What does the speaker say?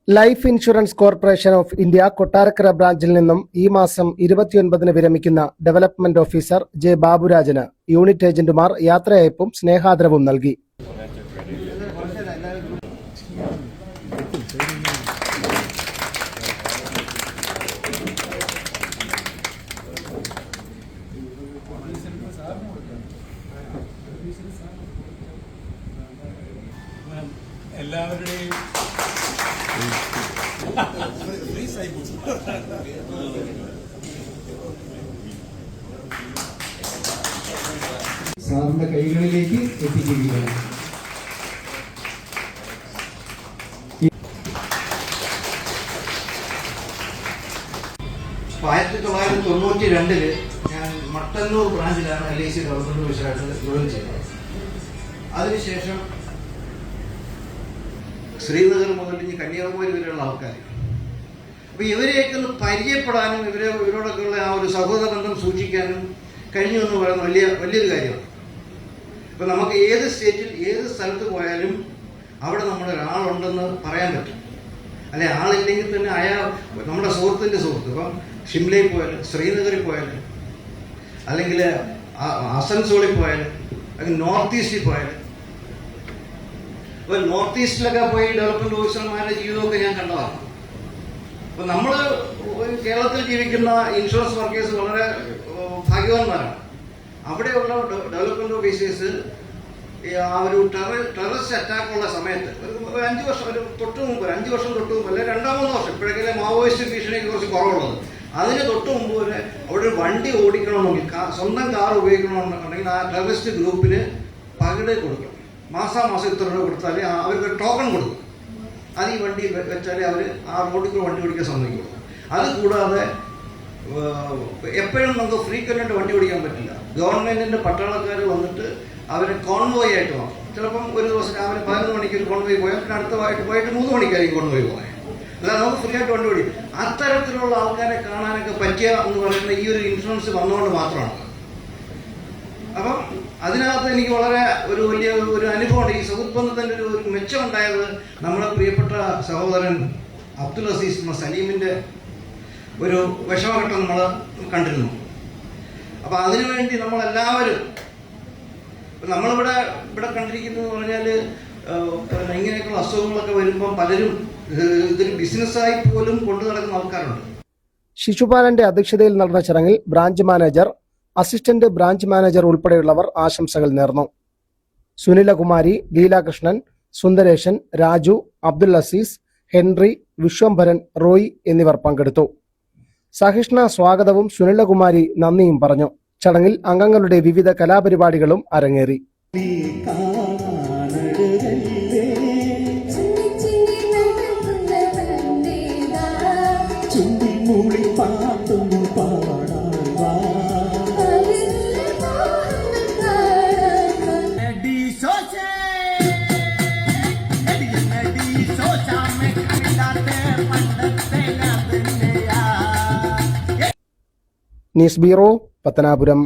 Life insurance corporation of India Kottarakkara ബ്രാഞ്ചിൽ നിന്നും ഈ മാസം 29-ന് വിരമിക്കുന്ന ഡെവലപ്മെന്റ് ഓഫീസർ ജെ ബാബുരാജന് യൂണിറ്റ് ഏജന്റുമാർ യാത്രയയപ്പും സ്നേഹാദരവും നൽകി. എല്ലാവരുടെയും സാറിന്റെ കൈകളിലേക്ക് എത്തിക്കുകയാണ്. 1992 ഞാൻ മട്ടന്നൂർ ബ്രാഞ്ചിലാണ് LIC ഡെവലപ്മെന്റ് ഓഫീസറായിട്ട് ജോയിൻ ചെയ്തത്. അതിനുശേഷം ശ്രീനഗർ മുതൽ ഇനി കന്യാകുമാരി വരെയുള്ള ആൾക്കാർ, അപ്പോൾ ഇവരെയൊക്കെ ഒന്ന് പരിചയപ്പെടാനും ഇവരോടൊക്കെയുള്ള ആ ഒരു സഹോദര ബന്ധം സൂക്ഷിക്കാനും കഴിഞ്ഞു എന്ന് പറയുന്ന വലിയൊരു കാര്യമാണ്. അപ്പോൾ നമുക്ക് ഏത് സ്റ്റേറ്റിൽ ഏത് സ്ഥലത്ത് പോയാലും അവിടെ നമ്മുടെ ഒരാളുണ്ടെന്ന് പറയാൻ പറ്റും. അല്ലെ, ആളില്ലെങ്കിൽ തന്നെ നമ്മുടെ സുഹൃത്തിൻ്റെ സുഹൃത്ത്. ഇപ്പം ഷിംലയിൽ പോയാലും ശ്രീനഗറിൽ പോയാലും അല്ലെങ്കിൽ അസൻസോളിൽ പോയാലും അല്ലെങ്കിൽ നോർത്ത് ഈസ്റ്റിൽ പോയാലും. അപ്പോൾ നോർത്ത് ഈസ്റ്റിലൊക്കെ പോയി ഡെവലപ്മെന്റ് ഓഫീസർമാരുടെ ജീവിതമൊക്കെ ഞാൻ കണ്ടതാണ്. അപ്പോൾ നമ്മൾ കേരളത്തിൽ ജീവിക്കുന്ന ഇൻഷുറൻസ് വർക്കേഴ്സ് വളരെ ഭാഗ്യവാന്മാരാണ്. അവിടെയുള്ള ഡെവലപ്മെന്റ് ഓഫീസേഴ്സ് ആ ഒരു ടെററിസ്റ്റ് അറ്റാക്കുള്ള സമയത്ത് ഒരു 5 വർഷം തൊട്ട് മുമ്പ് 5 വർഷം തൊട്ട് മുമ്പ് അല്ലെ 2-3 വർഷം ഇപ്പോഴൊക്കെ മാവോയിസ്റ്റ് ഭീഷണിക്ക് കുറച്ച് കുറവുള്ളത്, അതിന് തൊട്ട് മുമ്പ് വരെ അവിടെ ഒരു വണ്ടി ഓടിക്കണമെന്നുണ്ടെങ്കിൽ സ്വന്തം കാർ ഉപയോഗിക്കണമെന്നുണ്ടെങ്കിൽ ആ ടെററിസ്റ്റ് ഗ്രൂപ്പിന് പകിട് കൊടുക്കണം. മാസാമാസം ഇത്ര രൂപ കൊടുത്താൽ അവർക്ക് ടോക്കൺ കൊടുക്കും. അത് ഈ വണ്ടി വെച്ചാലേ അവർ ആ റോഡിൽ വണ്ടി ഓടിക്കാൻ സമ്മതിക്കുള്ളൂ. അത് കൂടാതെ എപ്പോഴും നമുക്ക് ഫ്രീക്വൻ്റായിട്ട് വണ്ടി ഓടിക്കാൻ പറ്റില്ല. ഗവൺമെൻറ്റിൻ്റെ പട്ടാളക്കാർ വന്നിട്ട് അവരെ കോൺവോയ് ആയിട്ട് മാറും. ചിലപ്പം ഒരു ദിവസം രാവിലെ 11 മണിക്ക് ഒരു കോൺവോയ് പോയാൽ പിന്നെ അടുത്ത വൈകിട്ട് 3 മണിക്കായിരിക്കും കോൺവോയ് പോകാൻ. അല്ലാതെ നമുക്ക് ഫ്രീ ആയിട്ട് വണ്ടി ഓടിക്കും. അത്തരത്തിലുള്ള ആൾക്കാരെ കാണാനൊക്കെ പറ്റിയ എന്ന് പറയുന്ന ഈ ഒരു ഇൻഷുറൻസ് വന്നുകൊണ്ട് മാത്രമാണ്. അപ്പം അതിനകത്ത് എനിക്ക് വളരെ ഒരു അനുഭവമുണ്ട്. ഈ സുഹൃത്ബന്ധത്തിൻ്റെ ഒരു മെച്ചമുണ്ടായത് നമ്മുടെ പ്രിയപ്പെട്ട സഹോദരൻ അബ്ദുൽ അസീസ് സലീമിൻ്റെ ഒരു വിഷമഘട്ടം നമ്മൾ കണ്ടിരുന്നു. അപ്പം അതിനുവേണ്ടി നമ്മളെല്ലാവരും നമ്മളിവിടെ കണ്ടിരിക്കുന്നതെന്ന് പറഞ്ഞാൽ ഇങ്ങനെയൊക്കെയുള്ള അസുഖങ്ങളൊക്കെ വരുമ്പം പലരും ഇതൊരു ബിസിനസ്സായി പോലും കൊണ്ടു നടക്കുന്ന ആൾക്കാരുണ്ട്. ശിശുപാലന്റെ അധ്യക്ഷതയിൽ നടന്ന ചടങ്ങിൽ branch manager, assistant branch manager ഉൾപ്പെടെയുള്ളവർ ആശംസകൾ നേർന്നു. സുനിലകുമാരി, ലീലാകൃഷ്ണൻ, സുന്ദരേശൻ, രാജു, അബ്ദുൽ അസീസ്, ഹെൻറി, വിശ്വംഭരൻ, റോയ് എന്നിവർ പങ്കെടുത്തു. സഹിഷ്ണ സ്വാഗതവും സുനിലകുമാരി നന്ദിയും പറഞ്ഞു. ചടങ്ങിൽ അംഗങ്ങളുടെ വിവിധ കലാപരിപാടികളും അരങ്ങേറി. News bureau, Pathanapuram.